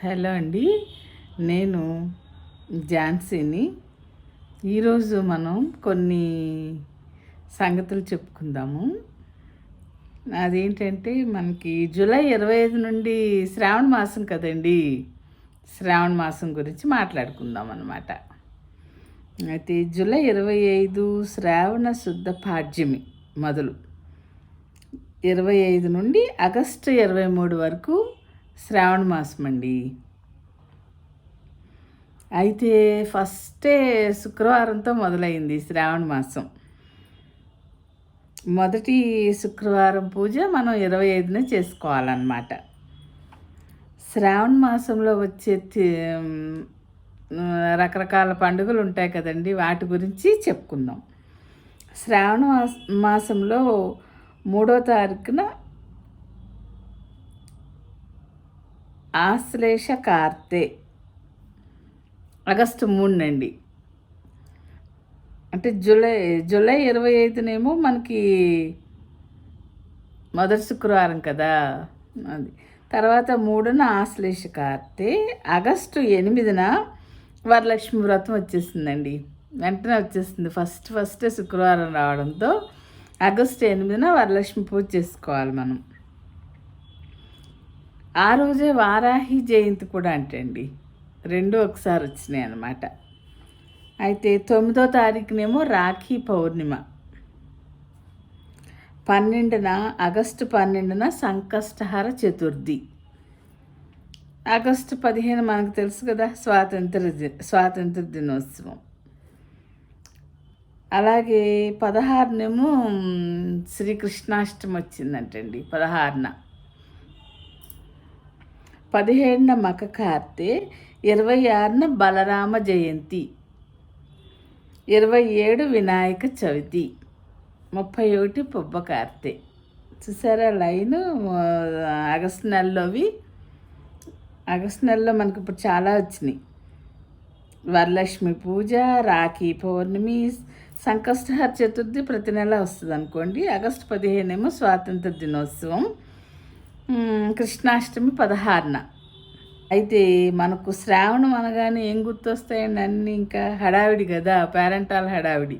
Hello అండి, నేను ఝాన్సీని. ఈరోజు మనం కొన్ని సంగతులు చెప్పుకుందాము. అదేంటంటే మనకి జూలై 25 నుండి శ్రావణ మాసం కదండి. శ్రావణ మాసం గురించి మాట్లాడుకుందాం అన్నమాట. అయితే జూలై 25 శ్రావణ శుద్ధ పాడ్యమి మొదలు 25 నుండి ఆగస్టు 23 వరకు శ్రావణ మాసం అండి. అయితే ఫస్టే శుక్రవారంతో మొదలైంది శ్రావణ మాసం. మొదటి శుక్రవారం పూజ మనం 25న చేసుకోవాలన్నమాట. శ్రావణ మాసంలో వచ్చే రకరకాల పండుగలు ఉంటాయి కదండి, వాటి గురించి చెప్పుకుందాం. శ్రావణ మాసంలో 3వ తారీఖున ఆశ్లేష కార్తె, ఆగస్టు 3 అంటే జూలై 25నేమో మనకి మొదటి శుక్రవారం కదా. అది తర్వాత 3న ఆశ్లేష కార్తె, ఆగస్టు 8న వరలక్ష్మి వ్రతం వచ్చేసిందండి. వెంటనే వచ్చేసింది, ఫస్ట్ శుక్రవారం రావడంతో ఆగస్టు 8న వరలక్ష్మి పూజ చేసుకోవాలి మనం. ఆ రోజే వారాహి జయంతి కూడా అంటండి, రెండు ఒకసారి వచ్చినాయి అన్నమాట. అయితే 9వ తారీఖునేమో రాఖీ పౌర్ణిమ, ఆగస్టు 12న సంకష్టహర చతుర్థి, ఆగస్టు 15 మనకు తెలుసు కదా స్వాతంత్ర దినోత్సవం. అలాగే 16నేమో శ్రీకృష్ణాష్టమి వచ్చిందంటండి. 17న మక కార్తె, 26న బలరామ జయంతి, 27 వినాయక చవితి, 31 పుబ్బ కార్తె. చూసారా లైను? ఆగస్టు నెలలో మనకి ఇప్పుడు చాలా వచ్చినాయి. వరలక్ష్మి పూజ, రాఖీ పౌర్ణమి, సంకష్టహర చతుర్థి ప్రతి నెల వస్తుంది అనుకోండి. ఆగస్టు 15 స్వాతంత్ర దినోత్సవం, కృష్ణాష్టమి 16న. అయితే మనకు శ్రావణం అనగానే ఏం గుర్తొస్తాయండి? అన్నీ ఇంకా హడావిడి కదా, పేరెంటాల హడావిడి.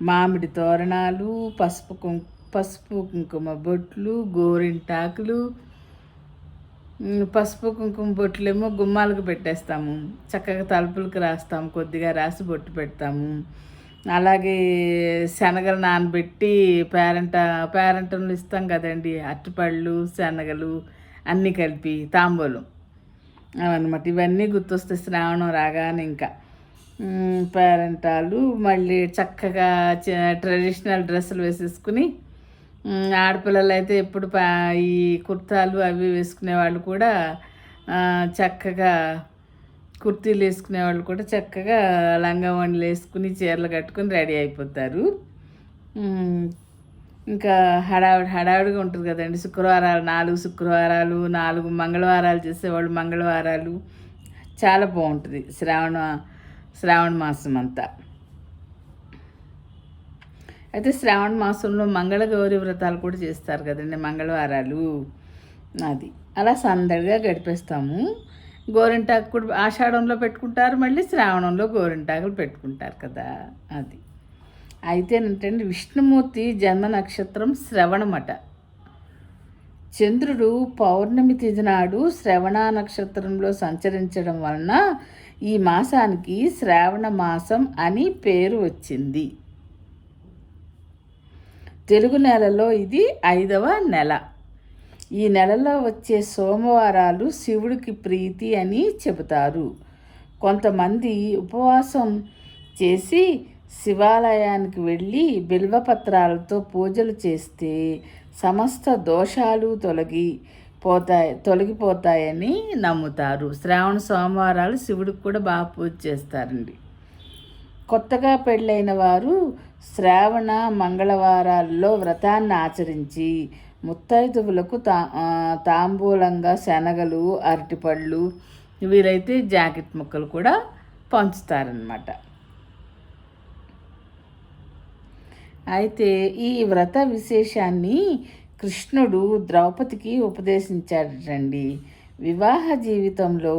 మామిడి తోరణాలు, పసుపు కుంకుమ బొట్లు, గోరింటాకులు. పసుపు కుంకుమ బొట్లేమో గుమ్మాలకు పెట్టేస్తాము, చక్కగా తలుపులకు రాస్తాము, కొద్దిగా రాసి బొట్టు పెడతాము. అలాగే శనగలు నానబెట్టి పేరెంటంలో ఇస్తాం కదండి, అరటిపళ్ళు శనగలు అన్నీ కలిపి తాంబూలం అవన్నమాట. ఇవన్నీ గుర్తొస్తే శ్రావణం రాగానే ఇంకా పేరెంటాలు. మళ్ళీ చక్కగా ట్రెడిషనల్ డ్రెస్సులు వేసేసుకుని, ఆడపిల్లలు అయితే ఎప్పుడు ఈ కుర్తాలు అవి వేసుకునేవాళ్ళు కూడా చక్కగా, కుర్తీలు వేసుకునేవాళ్ళు కూడా చక్కగా లంగా వండలు వేసుకుని చీరలు కట్టుకుని రెడీ అయిపోతారు. ఇంకా హడావిడిగా ఉంటుంది కదండి. 4 శుక్రవారాలు 4 మంగళవారాలు చేసేవాళ్ళు, మంగళవారాలు చాలా బాగుంటుంది శ్రావణ మాసం అంతా. అయితే శ్రావణ మాసంలో మంగళగౌరి వ్రతాలు కూడా చేస్తారు కదండి, మంగళవారాలు. అది అలా సందడిగా గడిపేస్తాము. గోరింటాకు కూడా ఆషాఢంలో పెట్టుకుంటారు, మళ్ళీ శ్రావణంలో గోరింటాకులు పెట్టుకుంటారు కదా. అది అయితేనంటండి, విష్ణుమూర్తి జన్మ నక్షత్రం శ్రవణమట. చంద్రుడు పౌర్ణమి తిథి నాడు శ్రవణ నక్షత్రంలో సంచరించడం వలన ఈ మాసానికి శ్రావణ మాసం అని పేరు వచ్చింది. తెలుగు నెలలో ఇది 5వ నెల. ఈ నెలలో వచ్చే సోమవారాలు శివుడికి ప్రీతి అని చెబుతారు. కొంతమంది ఉపవాసం చేసి శివాలయానికి వెళ్ళి బిల్వపత్రాలతో పూజలు చేస్తే సమస్త దోషాలు తొలగిపోతాయని నమ్ముతారు. శ్రావణ సోమవారాలు శివుడికి కూడా బాగా పూజ చేస్తారండి. కొత్తగా పెళ్ళైన వారు శ్రావణ మంగళవారాల్లో వ్రతాన్ని ఆచరించి ముత్తైదువులకు తాంబూలంగా శనగలు, అరటిపళ్ళు, వీలైతే జాకెట్ ముక్కలు కూడా పంచుతారనమాట. అయితే ఈ వ్రత విశేషాన్ని కృష్ణుడు ద్రౌపదికి ఉపదేశించాడటండి. వివాహ జీవితంలో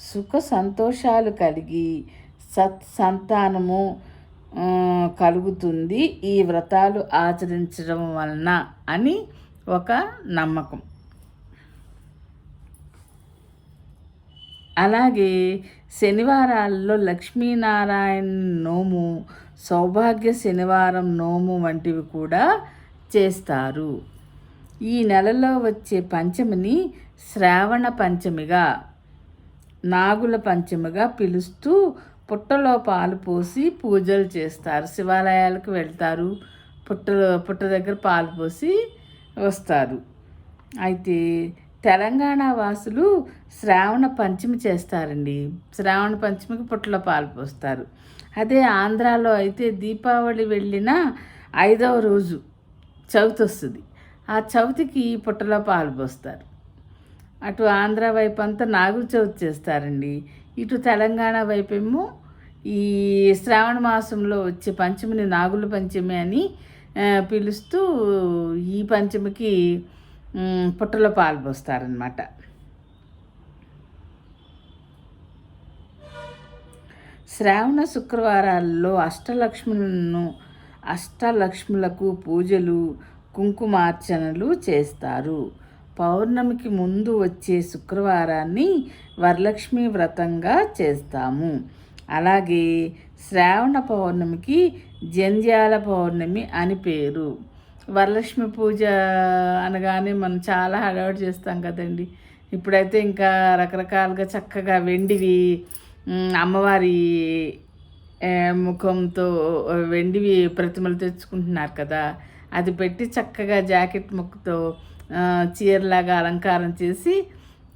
సుఖ సంతోషాలు కలిగి సంతానము కలుగుతుంది ఈ వ్రతాలు ఆచరించడం వలన అని ఒక నమ్మకం. అలాగే శనివారాల్లో లక్ష్మీనారాయణ నోము, సౌభాగ్య శనివారం నోము వంటివి కూడా చేస్తారు. ఈ నెలలో వచ్చే పంచమిని శ్రావణ పంచమిగా, నాగుల పంచమిగా పిలుస్తూ పుట్టలో పాలు పోసి పూజలు చేస్తారు. శివాలయాలకు వెళ్తారు, పుట్ట దగ్గర పాలు పోసి వస్తారు. అయితే తెలంగాణ వాసులు శ్రావణ పంచమి చేస్తారండి. శ్రావణ పంచమికి పుట్టలో పాలు పోస్తారు. అదే ఆంధ్రాలో అయితే దీపావళి వెళ్ళిన 5వ రోజు చవితి వస్తుంది. ఆ చవితికి పుట్టలో పాలు పోస్తారు. అటు ఆంధ్ర వైపు అంతా నాగుల చవితి చేస్తారండి. ఇటు తెలంగాణ వైపేమో ఈ శ్రావణ మాసంలో వచ్చే పంచమిని నాగుల పంచమి అని పిలుస్తూ ఈ పంచమికి పుట్టలో పాలు పోస్తారనమాట. శ్రావణ శుక్రవారాల్లో అష్టలక్ష్ములకు పూజలు, కుంకుమార్చనలు చేస్తారు. పౌర్ణమికి ముందు వచ్చే శుక్రవారాన్ని వరలక్ష్మి వ్రతంగా చేస్తాము. అలాగే శ్రావణ పౌర్ణమికి జంధ్యాల పౌర్ణమి అని పేరు. వరలక్ష్మి పూజ అనగానే మనం చాలా హడావుడి చేస్తాం కదండి. ఇప్పుడైతే ఇంకా రకరకాలుగా చక్కగా వెండివి అమ్మవారి ముఖంతో వెండివి ప్రతిమలు తెచ్చుకుంటున్నారు కదా. అది పెట్టి చక్కగా జాకెట్ ముక్కతో చీరలాగా అలంకారం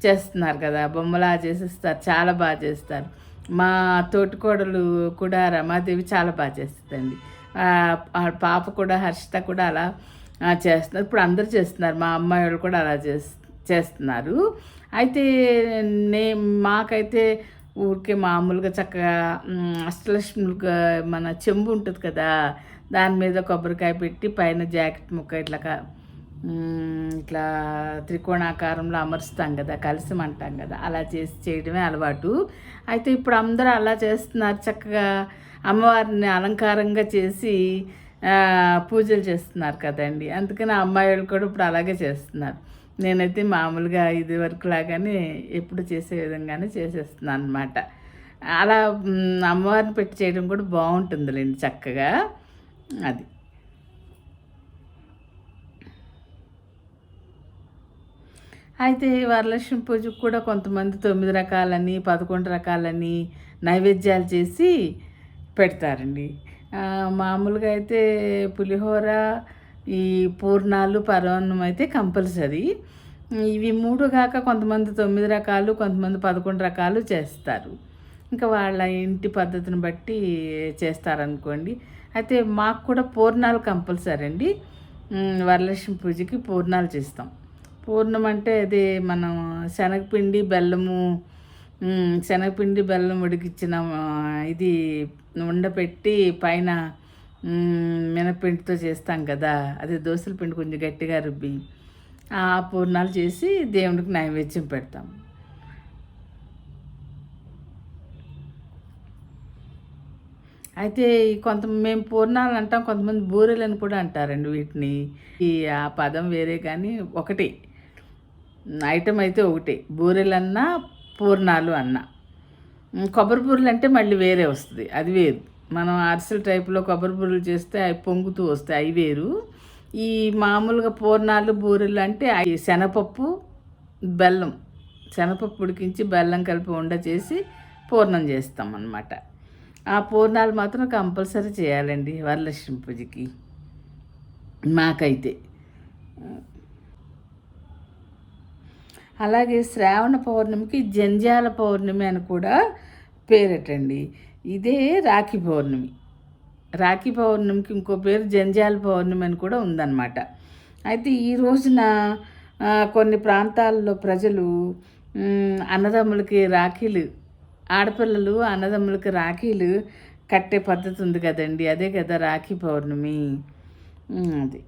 చేస్తున్నారు కదా. బొమ్మలా చేసేస్తారు, చాలా బాగా చేస్తారు. మా తోటికోడలు కూడా రమాదేవి చాలా బాగా చేస్తుందండి. పాప కూడా హర్షిత కూడా అలా చేస్తున్నారు. ఇప్పుడు అందరూ చేస్తున్నారు, మా అమ్మాయి వాళ్ళు కూడా అలా చేస్తున్నారు. అయితే మాకైతే ఊరికే మామూలుగా చక్కగా అష్టలక్ష్ములుగా మన చెంబు ఉంటుంది కదా, దాని మీద కొబ్బరికాయ పెట్టి పైన జాకెట్ ముక్క ఇట్లా త్రికోణాకారంలో అమరుస్తాం కదా, కలిసి అంటాం కదా, అలా చేయడమే అలవాటు. అయితే ఇప్పుడు అందరూ అలా చేస్తున్నారు. చక్కగా అమ్మవారిని అలంకారంగా చేసి పూజలు చేస్తున్నారు కదండి. అందుకని అమ్మాయిలు కూడా ఇప్పుడు అలాగే చేస్తున్నారు. నేనైతే మామూలుగా ఇది వరకు లాగానే ఎప్పుడు చేసే విధంగానే చేసేస్తున్నాను అనమాట. అలా అమ్మవారిని పెట్టి చేయడం కూడా బాగుంటుందిలేండి చక్కగా. అది అయితే వరలక్ష్మి పూజకు కూడా కొంతమంది 9 రకాలని 11 రకాలని నైవేద్యాలు చేసి పెడతారండి. మామూలుగా అయితే పులిహోర, ఈ పూర్ణాలు, పరమాన్నం అయితే కంపల్సరీ. ఇవి 3 కాక కొంతమంది 9 రకాలు, కొంతమంది 11 రకాలు చేస్తారు. ఇంకా వాళ్ళ ఇంటి పద్ధతిని బట్టి చేస్తారనుకోండి. అయితే మాకు కూడా పూర్ణాలు కంపల్సరీ అండి. వరలక్ష్మి పూజకి పూర్ణాలు చేస్తాం. పూర్ణం అంటే అది మనం శనగపిండి బెల్లం ఉడికిచ్చిన ఇది ఉండపెట్టి పైన మినపిండితో చేస్తాం కదా, అది దోసల పిండి కొంచెం గట్టిగా రుబ్బి ఆ పూర్ణాలు చేసి దేవుడికి నైవేద్యం పెడతాం. అయితే మేము పూర్ణాలు అంటాం, కొంతమంది బూరెలు అని కూడా అంటారండి వీటిని. ఆ పదం వేరే కానీ ఒకటి ఐటమ్ అయితే ఒకటే, బూరెలన్నా పూర్ణాలు అన్నా. కొబ్బరి బూరెలు అంటే మళ్ళీ వేరే వస్తుంది, అది వేరు. మనం అరిసెల టైపులో కొబ్బరి బూరెలు చేస్తే అవి పొంగుతూ వస్తాయి, అవి వేరు. ఈ మామూలుగా పూర్ణాలు బూరెలు అంటే శనగపప్పు ఉడికించి బెల్లం కలిపి ఉండ చేసి పూర్ణం చేస్తాం అన్నమాట. ఆ పూర్ణాలు మాత్రం కంపల్సరీ చేయాలండి వరలక్ష్మి పూజకి మాకైతే. అలాగే శ్రావణ పౌర్ణమికి జంధ్యాల పౌర్ణమి అని కూడా పేరటండి. ఇదే రాఖీ పౌర్ణమికి ఇంకో పేరు జంధ్యాల పౌర్ణమి అని కూడా ఉందన్నమాట. అయితే ఈ రోజున కొన్ని ప్రాంతాల్లో ప్రజలు అన్నదమ్ములకి రాఖీలు, ఆడపిల్లలు అన్నదమ్ములకి రాఖీలు కట్టే పద్ధతి ఉంది కదండి, అదే కదా రాఖీ పౌర్ణమి. అది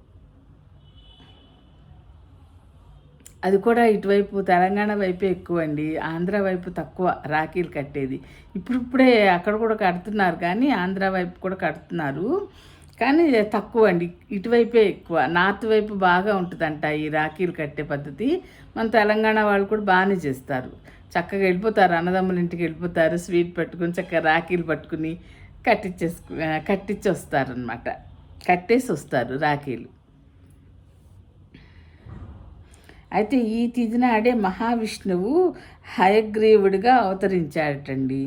అది కూడా ఇటువైపు తెలంగాణ వైపే ఎక్కువ అండి, ఆంధ్ర వైపు తక్కువ రాఖీలు కట్టేది. ఇప్పుడిప్పుడే అక్కడ కూడా కడుతున్నారు, కానీ ఆంధ్ర వైపు కూడా కడుతున్నారు, కానీ తక్కువ అండి. ఇటువైపే ఎక్కువ, నార్త్ వైపు బాగా ఉంటుందంట ఈ రాఖీలు కట్టే పద్ధతి. మన తెలంగాణ వాళ్ళు కూడా బాగానే చేస్తారు. చక్కగా వెళ్ళిపోతారు, అన్నదమ్ముల ఇంటికి వెళ్ళిపోతారు, స్వీట్ పట్టుకుని చక్కగా రాఖీలు పట్టుకుని కట్టించి వస్తారనమాట. కట్టేసి వస్తారు రాఖీలు. అయితే ఈ తిథి నాడే మహావిష్ణువు హయగ్రీవుడిగా అవతరించాడటండి.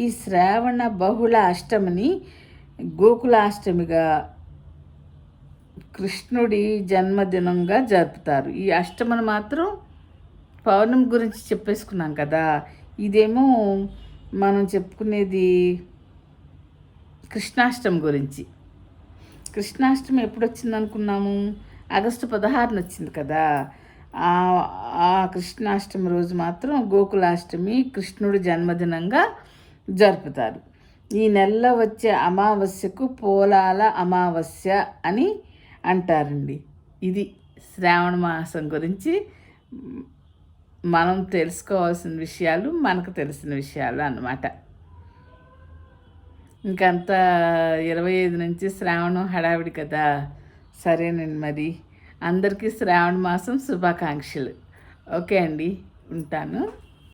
ఈ శ్రావణ బహుళ అష్టమిని గోకులాష్టమిగా కృష్ణుడి జన్మదినంగా జరుపుతారు. ఈ అష్టమిని మాత్రం పౌర్ణమి గురించి చెప్పేసుకున్నాం కదా, ఇదేమో మనం చెప్పుకునేది కృష్ణాష్టమి గురించి. కృష్ణాష్టమి ఎప్పుడు వచ్చింది అనుకున్నాము? ఆగస్టు 16 వచ్చింది కదా. ఆ కృష్ణాష్టమి రోజు మాత్రం గోకులాష్టమి కృష్ణుడి జన్మదినంగా జరుపుతారు. ఈ నెలలో వచ్చే అమావాస్యకు పోలాల అమావాస్య అని అంటారండి. ఇది శ్రావణ మాసం గురించి మనం తెలుసుకోవాల్సిన విషయాలు, మనకు తెలిసిన విషయాలు అన్నమాట. ఇంకంతా 25 నుంచి శ్రావణం హడావిడి కదా. సరేనండి, మరి అందరికీ శ్రావణ మాసం శుభాకాంక్షలు. ఓకే అండి, ఉంటాను.